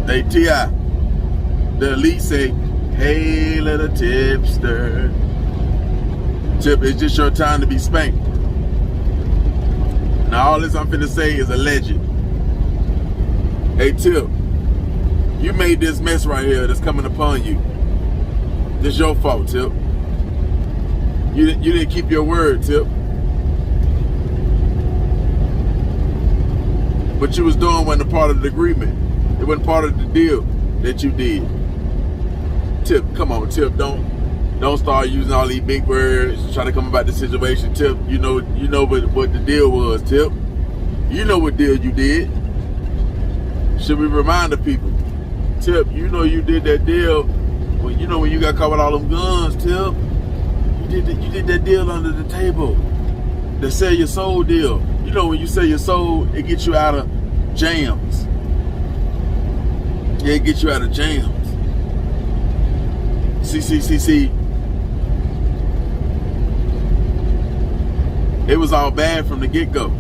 Hey, T.I, the elite say, hey, little tipster. Tip, it's just your time to be spanked. Now, all this I'm finna say is alleged. Hey, Tip, you made this mess right here that's coming upon you. This your fault, Tip. You didn't keep your word, Tip. What you was doing wasn't a part of the agreement. It wasn't part of the deal that you did. Tip, come on, Tip, don't start using all these big words, try to come about the situation. Tip, you know what the deal was, Tip. You know what deal you did. Should we remind the people? Tip, you know you did that deal when you got caught with all them guns, Tip. You did that deal under the table. The sell your soul deal. You know when you sell your soul, it gets you out of jams. Yeah, it gets you out of jams. See. It was all bad from the get-go.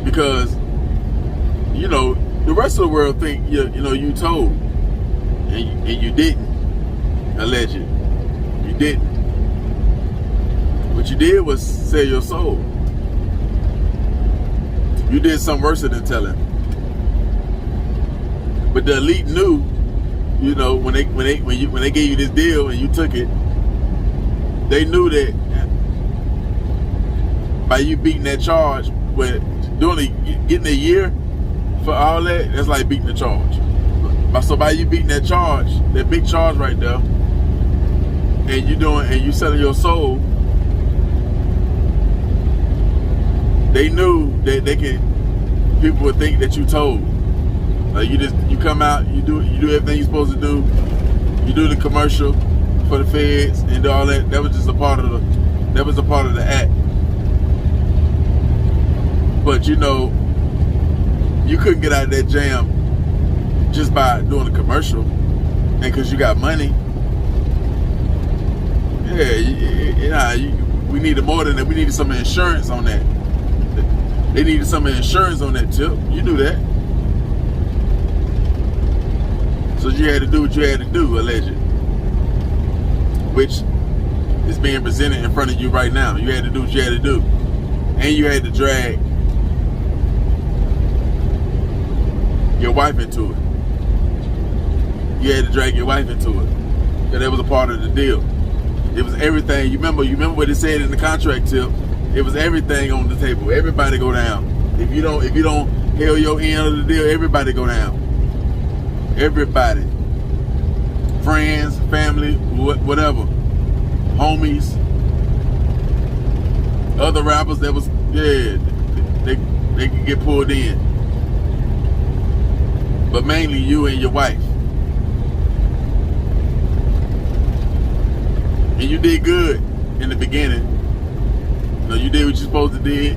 Because, the rest of the world think you told. And you didn't. Alleged. You didn't. What you did was sell your soul. You did something worse than telling. But the elite knew, when they gave you this deal and you took it, they knew that by you beating that charge, getting a year for all that, that's like beating the charge. So by you beating that charge, that big charge right there, and you selling your soul, they knew that people would think that you told. You come out, you do everything you're supposed to do. You do the commercial for the feds and do all that. That was just a part of the act. But you couldn't get out of that jam just by doing a commercial, and because you got money. Yeah, we needed more than that. We needed some insurance on that. They needed some insurance on that, Tip. You knew that. So you had to do what you had to do, alleged. Which is being presented in front of you right now. You had to do what you had to do. And you had to drag your wife into it. You had to drag your wife into it. Because that was a part of the deal. It was everything. You remember what it said in the contract, Tip? It was everything on the table. Everybody go down. If you don't held your end of the deal, everybody go down. Everybody. Friends, family, whatever. Homies. Other rappers that was, they could get pulled in. But mainly you and your wife. And you did good in the beginning. You did what you're supposed to do.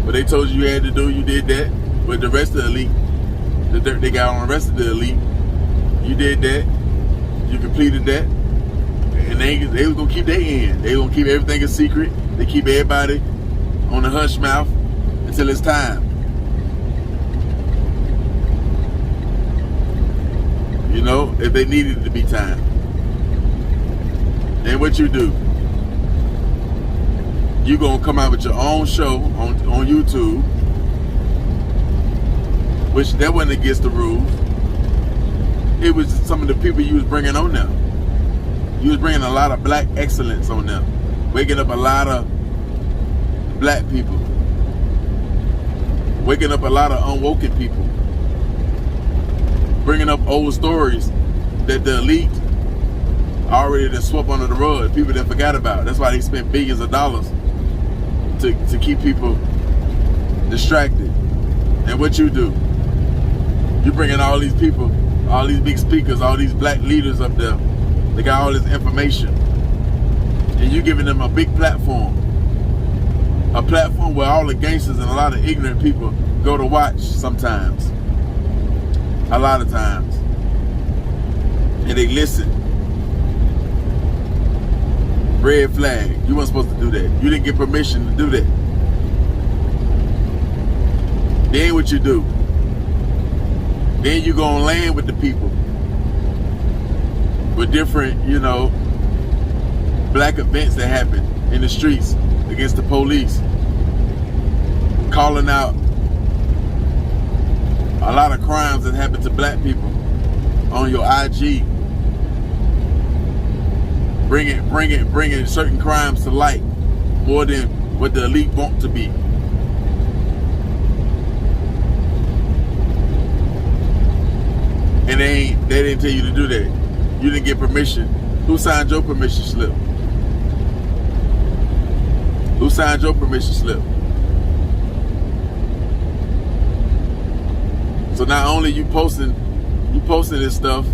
What they told you had to do, you did that. But the rest of the elite, they got on the rest of the elite, you did that. You completed that. And they was going to keep their end. They going to keep everything a secret. They keep everybody on the hush mouth until it's time. If they needed it to be time. And what you do? You gonna come out with your own show on YouTube, which that wasn't against the rules. It was some of the people you was bringing on there. You was bringing a lot of black excellence on there, waking up a lot of black people, waking up a lot of unwoken people, bringing up old stories that the elite already done swept under the rug, people that forgot about. That's why they spent billions of dollars to keep people distracted. And what you do? You bring in all these people, all these big speakers, all these black leaders up there. They got all this information. And you giving them a big platform. A platform where all the gangsters and a lot of ignorant people go to watch sometimes. A lot of times. And they listen. Red flag. You weren't supposed to do that. You didn't get permission to do that. Then what you do? Then you gonna land with the people with different, black events that happen in the streets against the police, calling out a lot of crimes that happen to black people on your IG, bringing certain crimes to light more than what the elite want to be. And they didn't tell you to do that. You didn't get permission. Who signed your permission slip? Who signed your permission slip? So not only you posting this stuff,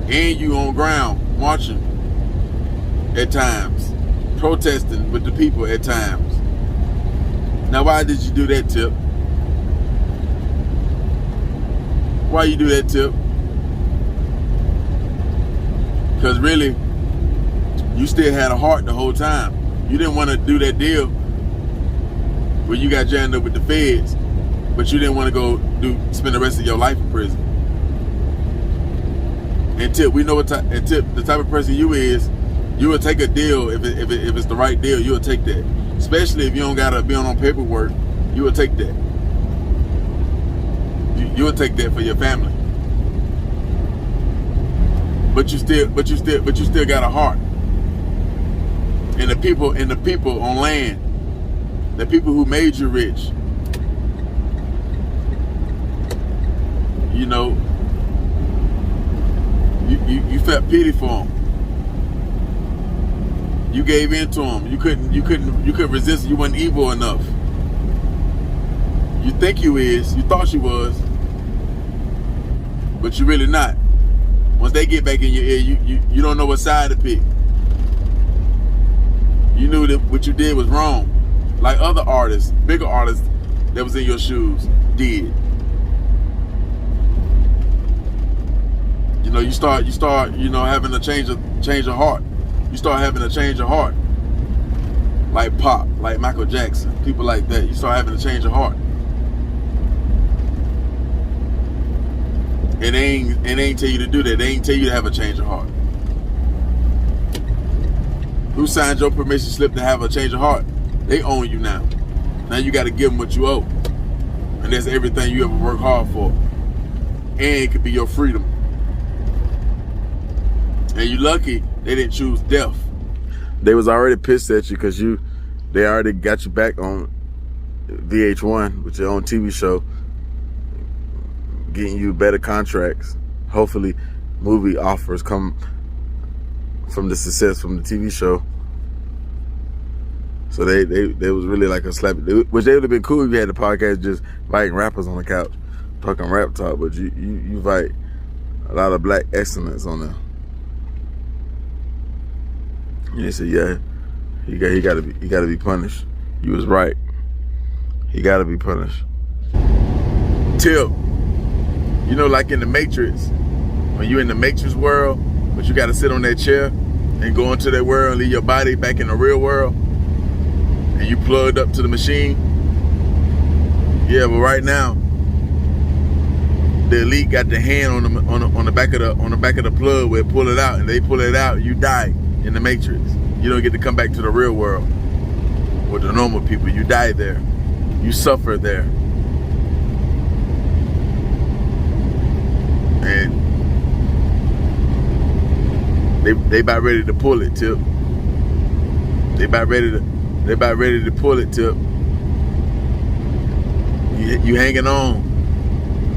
and you on ground marching at times, protesting with the people at times. Now, why did you do that, Tip? Why you do that, Tip? Because really, you still had a heart the whole time. You didn't want to do that deal where you got jammed up with the feds, but you didn't want to go spend the rest of your life in prison. And Tip, we know what the type of person you is. You will take a deal if it's the right deal. You will take that, especially if you don't gotta be on paperwork. You will take that. You will take that for your family. But you still got a heart. And the people on land, the people who made you rich, you felt pity for them. You gave in to them. You couldn't resist. You wasn't evil enough. You think you is. You thought you was, but you really not. Once they get back in your ear, you don't know what side to pick. You knew that what you did was wrong, like other artists, bigger artists that was in your shoes did. You start having a change of heart. You start having a change of heart. Like Pop, like Michael Jackson, people like that. You start having a change of heart. And they ain't tell you to do that. They ain't tell you to have a change of heart. Who signed your permission slip to have a change of heart? They own you now. Now you got to give them what you owe. And that's everything you ever worked hard for. And it could be your freedom. And you lucky they didn't choose death. They was already pissed at you because they already got you back on VH1 with your own TV show, getting you better contracts. Hopefully movie offers come from the success from the TV show. So they was really like a slap, which they would have been cool if you had the podcast just inviting rappers on the couch, talking rap talk, but you invite a lot of black excellence on there. And they said, yeah, he got to be punished. You was right. He got to be punished. Tip, like in the Matrix, when you in the Matrix world, but you got to sit on that chair and go into that world and leave your body back in the real world, and you plugged up to the machine. Yeah, but right now, the elite got the hand on the back of the plug where it pull it out, and they pull it out, you die in the Matrix. You don't get to come back to the real world with the normal people. You die there. You suffer there. And they about ready to pull it, Tip. They about ready to pull it, Tip. You hanging on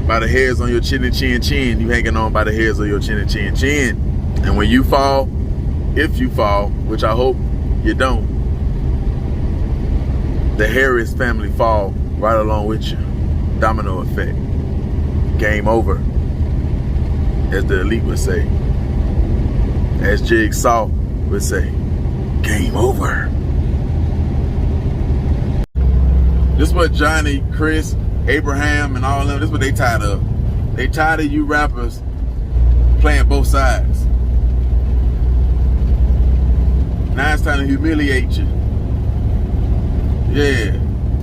by the hairs on your chin and chin. You hanging on by the hairs of your chin and chin. And when you fall, if you fall, which I hope you don't, the Harris family fall right along with you. Domino effect. Game over, as the elite would say. As Jigsaw would say, game over. This is what Johnny, Chris, Abraham, and all of them, this is what they tired of. They tired of you rappers playing both sides. Now it's time to humiliate you. Yeah.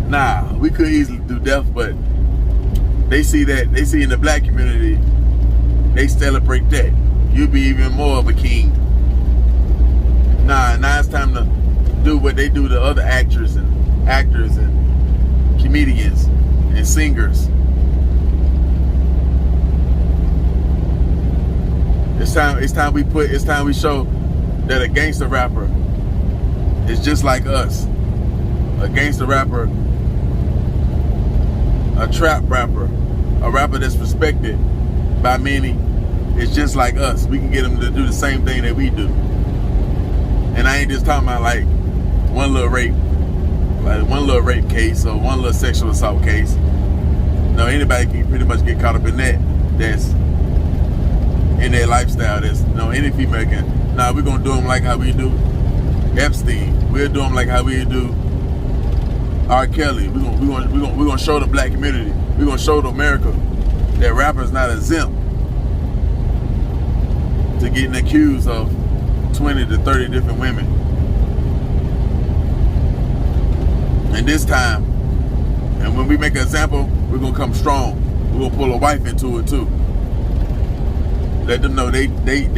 Nah, we could easily do death, but they see in the black community, they celebrate that. You'll be even more of a king. Now it's time to do what they do to other actors and comedians and singers. It's time we show that a gangster rapper is just like us. A gangster rapper, a trap rapper, a rapper that's respected by many is just like us. We can get them to do the same thing that we do. And I ain't just talking about like one little rape case or one little sexual assault case. No, anybody can pretty much get caught up in that. That's in their lifestyle. That's any female can. Nah, we're gonna do them like how we do Epstein. We'll do them like how we do R. Kelly. We're gonna show the black community. We're gonna show to America that rappers not exempt to getting accused of 20 to 30 different women. And this time, and when we make an example, we're gonna come strong. We're gonna pull a wife into it too. Let them know they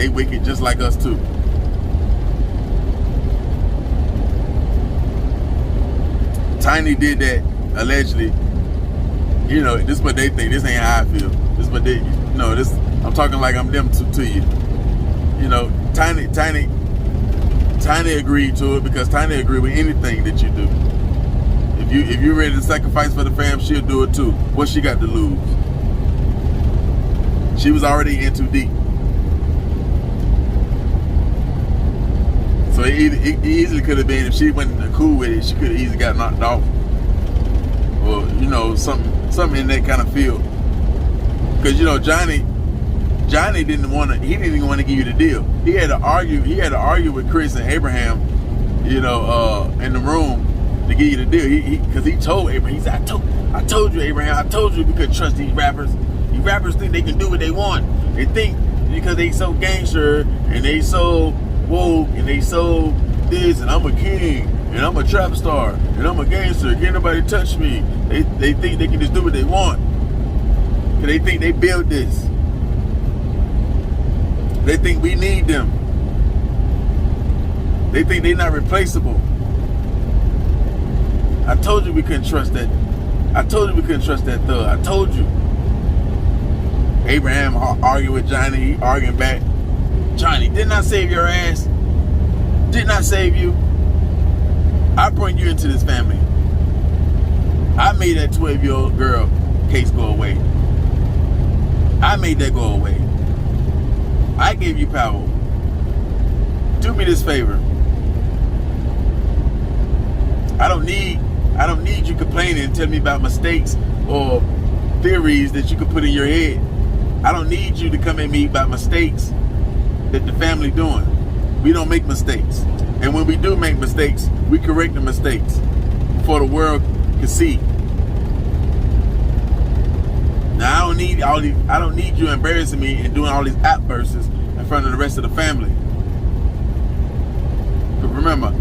wicked just like us too. Tiny did that allegedly. This is what they think. This ain't how I feel. This is what they. This. I'm talking like I'm them to you. Tiny agreed to it because Tiny agreed with anything that you do. If you're ready to sacrifice for the fam, she'll do it too. What she got to lose? She was already in too deep. So it easily could have been, if she wasn't cool with it, she could have easily got knocked off. Or, something in that kind of field. Because, Johnny didn't even want to give you the deal. He had to argue with Chris and Abraham, in the room to give you the deal. Because he told Abraham, he said, I told you, Abraham, I told you we couldn't trust these rappers. These rappers think they can do what they want. They think because they so gangster and they so woke and they so this, and I'm a king and I'm a trap star and I'm a gangster, can't nobody touch me. They think they can just do what they want. Because they think they built this. They think we need them. They think they're not replaceable. I told you we couldn't trust that. I told you we couldn't trust that thug. I told you. Abraham arguing with Johnny, he arguing back. Johnny, didn't I save your ass? Didn't I save you? I brought you into this family. I made that 12-year-old girl case go away. I made that go away. I gave you power. Do me this favor. I don't need you complaining and telling me about mistakes or theories that you could put in your head. I don't need you to come at me about mistakes that the family doing. We don't make mistakes. And when we do make mistakes, we correct the mistakes before the world can see. Now I don't need you embarrassing me and doing all these outbursts in front of the rest of the family. But remember,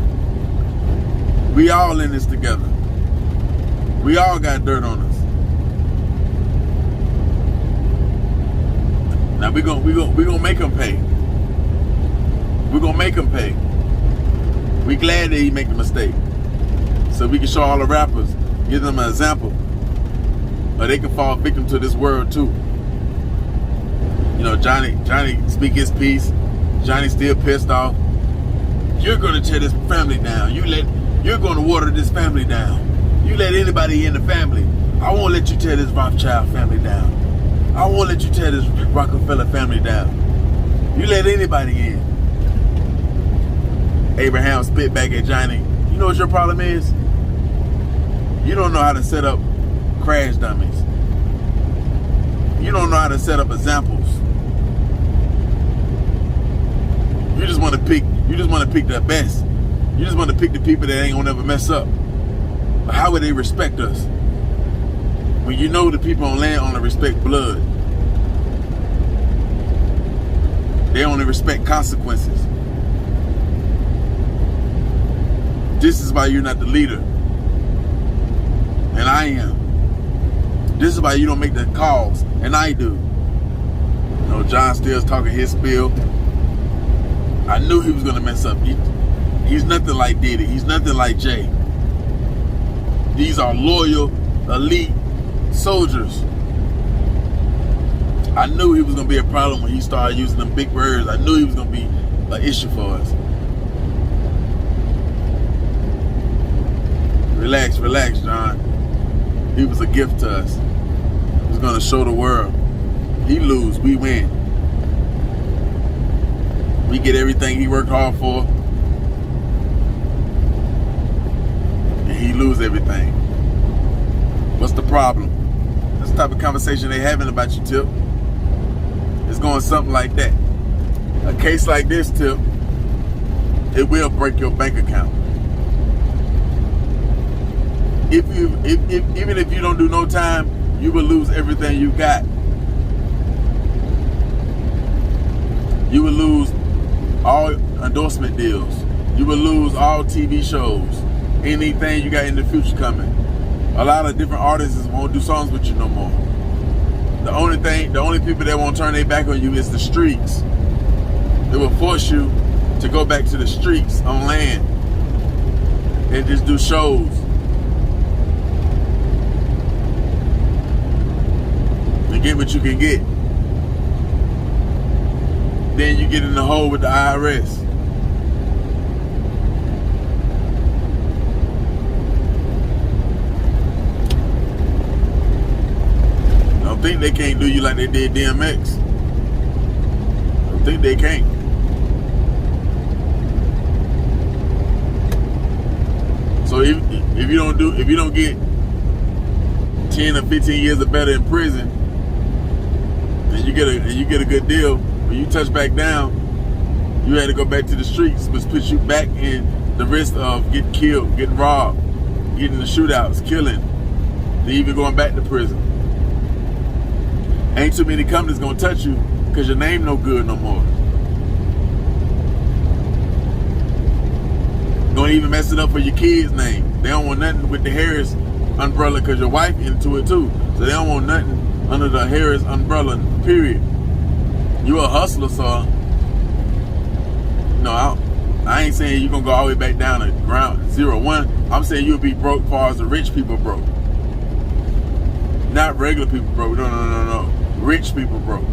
we all in this together. We all got dirt on us. Now we gonna make them pay. We're gonna make them pay. We glad that he make the mistake, so we can show all the rappers, give them an example, or they can fall victim to this world too. Johnny speak his piece. Johnny still pissed off. You're gonna tear this family down. You're gonna water this family down. You let anybody in the family. I won't let you tear this Rothschild family down. I won't let you tear this Rockefeller family down. You let anybody in. Abraham spit back at Johnny. You know what your problem is? You don't know how to set up crash dummies. You don't know how to set up examples. You just want to pick the best. You just want to pick the people that ain't gonna never mess up. But how would they respect us? When you know the people on land only respect blood. They only respect consequences. This is why you're not the leader. And I am. This is why you don't make the calls, and I do. You know, John Still's talking his spiel. I knew he was gonna mess up. He's nothing like Diddy. He's nothing like Jay. These are loyal, elite soldiers. I knew he was gonna be a problem when he started using them big words. I knew he was gonna be an issue for us. Relax, relax, John. He was a gift to us. He was gonna show the world. He lose, we win. We get everything he worked hard for, and he lose everything. What's the problem? That's the type of conversation they having about you, Tip. It's going something like that. A case like this, Tip, it will break your bank account. Even if you don't do no time, you will lose everything you got. You will lose all endorsement deals. You will lose all TV shows. Anything you got in the future coming. A lot of different artists won't do songs with you no more. The only people that won't turn their back on you is the streets. They will force you to go back to the streets on land and just do shows. And get what you can get. Then you get in the hole with the IRS. Don't think they can't do you like they did DMX. Don't think they can't. So if you don't get 10 or 15 years or better in prison, and you get a good deal, when you touch back down, you had to go back to the streets, which puts you back in the risk of getting killed, getting robbed, getting in the shootouts, killing, to even going back to prison. Ain't too many companies gonna touch you because your name no good no more. Gonna even mess it up for your kids' name. They don't want nothing with the Harris umbrella because your wife into it too. So they don't want nothing under the Harris umbrella, period. You a hustler, so no, I ain't saying you're gonna go all the way back down to ground 0-1. I'm saying you'll be broke as far as the rich people broke. Not regular people broke. No. Rich people broke.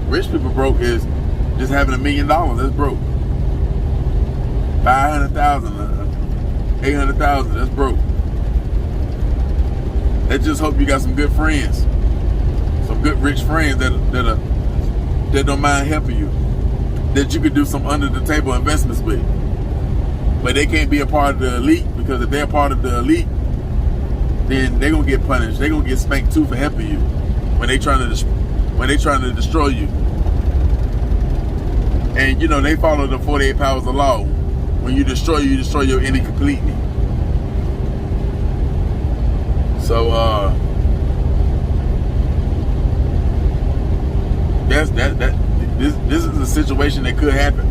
Rich people broke is just having $1 million. That's broke. 500,000, 800,000. That's broke. They just hope you got some good friends, some good rich friends that don't mind helping you, that you could do some under the table investments with. But they can't be a part of the elite, because if they're a part of the elite, then they're gonna get punished. They're gonna get spanked too for helping you when they trying to destroy you. And you know they follow the 48 powers of law. When you destroy your enemy completely. So this is a situation that could happen.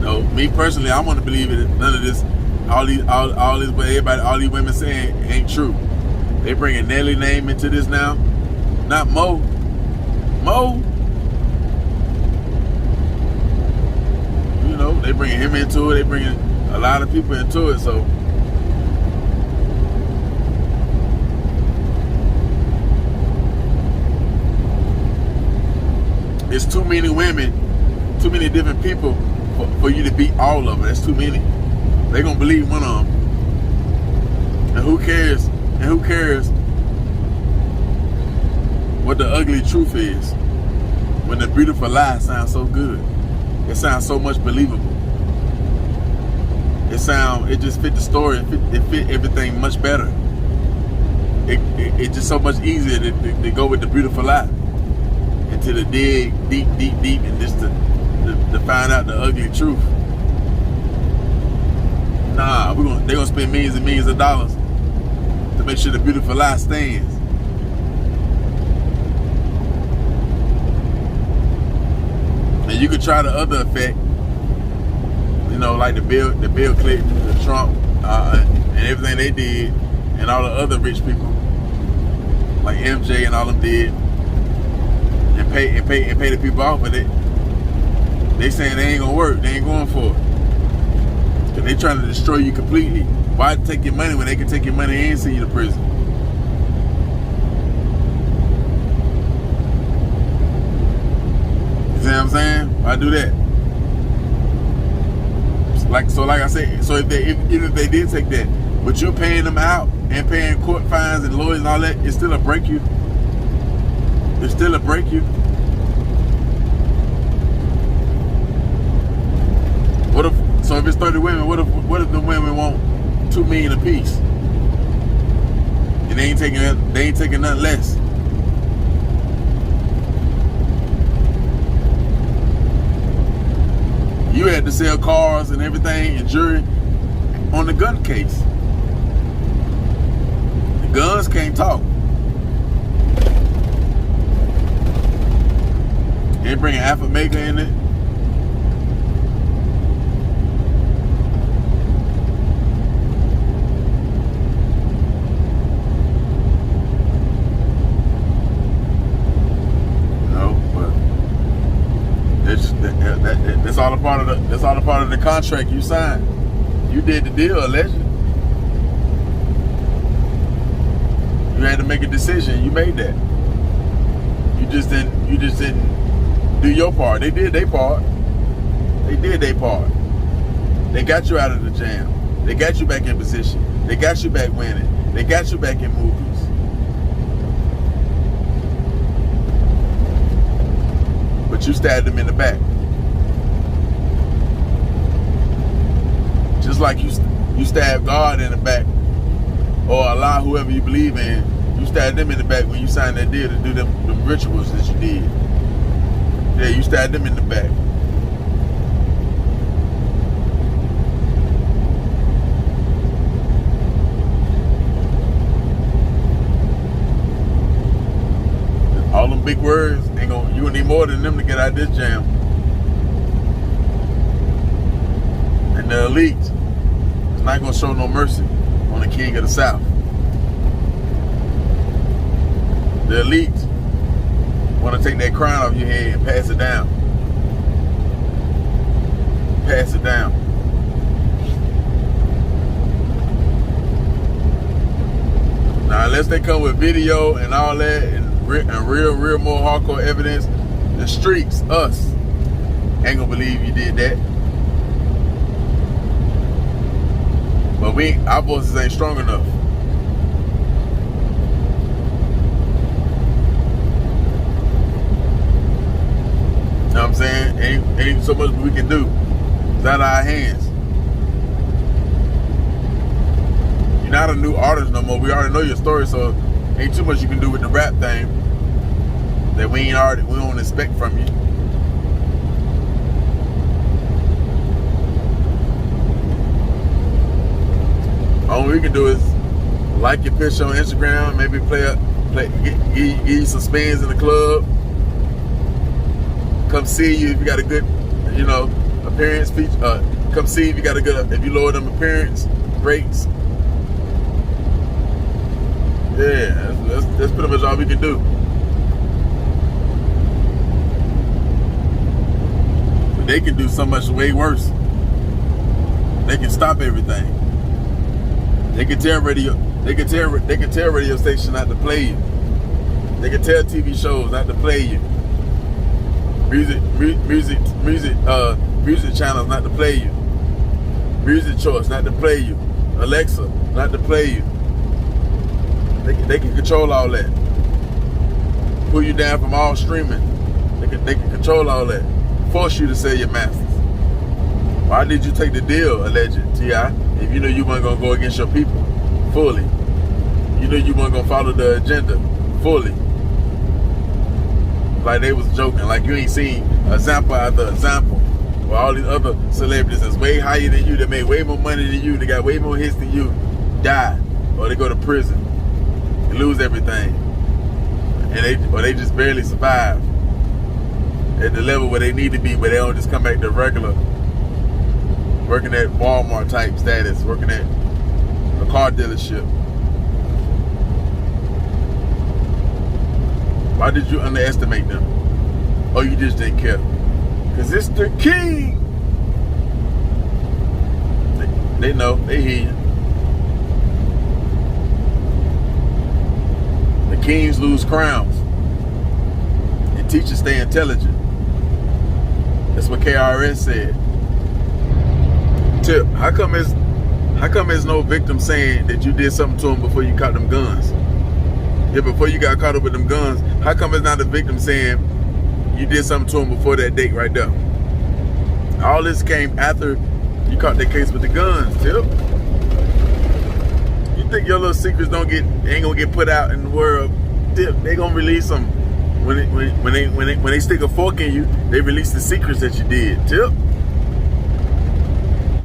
No, me personally, I want to believe it. None of this, all these women saying ain't true. They bringing Nelly name into this now, not Mo. You know, they bringing him into it. They bringing a lot of people into it. So it's too many women, too many different people for you to beat all of them. That's too many. They gonna believe one of them. And who cares? And who cares what the ugly truth is when the beautiful lie sounds so good? It sounds so much believable. It just fit the story. It fit everything much better. It's just so much easier to go with the beautiful lie and to the dig deep, and just to find out the ugly truth. Nah, they're gonna spend millions and millions of dollars to make sure the beautiful lie stands. And you could try the other effect, you know, like the Bill Clinton, the Trump, and everything they did, and all the other rich people like MJ and all them did, and pay the people off, but they saying they ain't gonna work. They ain't going for it. Cause they trying to destroy you completely. Why take your money when they can take your money and send you to prison? You see what I'm saying? Why do that? Like I said, so even if they did take that, but you're paying them out and paying court fines and lawyers and all that, it's still a break you. It's still a break you. What if? So if it's 30 women, what if the women want $2 million apiece, and they ain't taking nothing less? You had to sell cars and everything and jewelry on the gun case. The guns can't talk. They bring Alpha Mega in it. That's all a part of the contract you signed. You did the deal, allegedly. You had to make a decision. You made that. You just didn't do your part. They did their part. They did their part. They got you out of the jam. They got you back in position. They got you back winning. They got you back in movies. But you stabbed them in the back. Just like you stabbed God in the back, or Allah, whoever you believe in, you stabbed them in the back when you signed that deal to do them rituals that you did. Yeah, you stabbed them in the back. All them big words ain't gonna. You need more than them to get out of this jam. And the elite is not gonna show no mercy on the king of the South. The elite want to take that crown off your head and pass it down. Pass it down. Now, unless they come with video and all that and real more hardcore evidence, the streets, us, ain't gonna believe you did that. But our voices ain't strong enough. You know what I'm saying? Ain't so much we can do. It's out of our hands. You're not a new artist no more. We already know your story, so ain't too much you can do with the rap thing that we don't expect from you. All we can do is like your picture on Instagram, maybe give you some spins in the club. Come see you if you got a good, appearance feature. Come see if you got a good, if you lower them appearance rates. Yeah, that's pretty much all we can do. But they can do so much way worse. They can stop everything. They can tell radio stations not to play you. They can tell TV shows not to play you. Music channels not to play you. Music choice not to play you. Alexa not to play you. They can control all that. Pull you down from all streaming. They can control all that. Force you to sell your masters. Why did you take the deal, alleged T.I., if you knew you weren't gonna go against your people fully? You knew you weren't gonna follow the agenda fully. Like they was joking, like you ain't seen example after example where all these other celebrities that's way higher than you, that made way more money than you, that got way more hits than you, die, or they go to prison and lose everything, and they just barely survive at the level where they need to be, where they don't just come back to regular, working at Walmart type status, working at a car dealership. Why did you underestimate them? Or you just didn't care? Because it's the king. They know, they hear you. The kings lose crowns. And teachers stay intelligent. That's what KRS said. Tip, how come there's no victim saying that you did something to them before you caught them guns? Yeah, before you got caught up with them guns, how come it's not a victim saying you did something to them before that date right there? All this came after you caught that case with the guns, Tip. You think your little secrets ain't gonna get put out in the world? Tip, they gonna release them when they stick a fork in you. They release the secrets that you did, Tip.